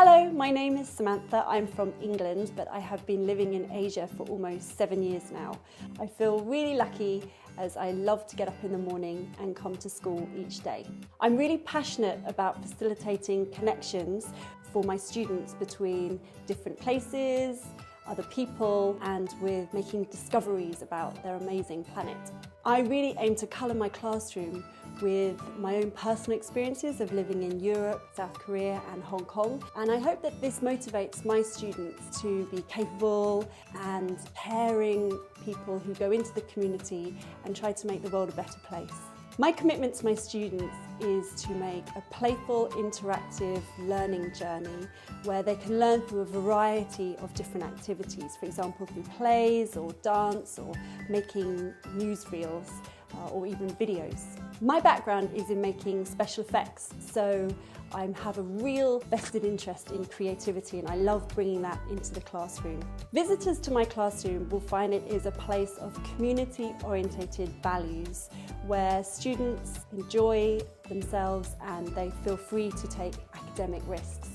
Hello, my name is Samantha. I'm from England, but I have been living in Asia for almost 7 years now. I feel really lucky as I love to get up in the morning and come to school each day. I'm really passionate about facilitating connections for my students between different places, other people, and with making discoveries about their amazing planet. I really aim to colour my classroom with my own personal experiences of living in Europe, South Korea and Hong Kong, and I hope that this motivates my students to be capable and caring people who go into the community and try to make the world a better place. My commitment to my students is to make a playful, interactive learning journey where they can learn through a variety of different activities, for example through plays or dance or making newsreels or even videos. My background is in making special effects, so I have a real vested interest in creativity and I love bringing that into the classroom. Visitors to my classroom will find it is a place of community-orientated values where students enjoy themselves and they feel free to take academic risks.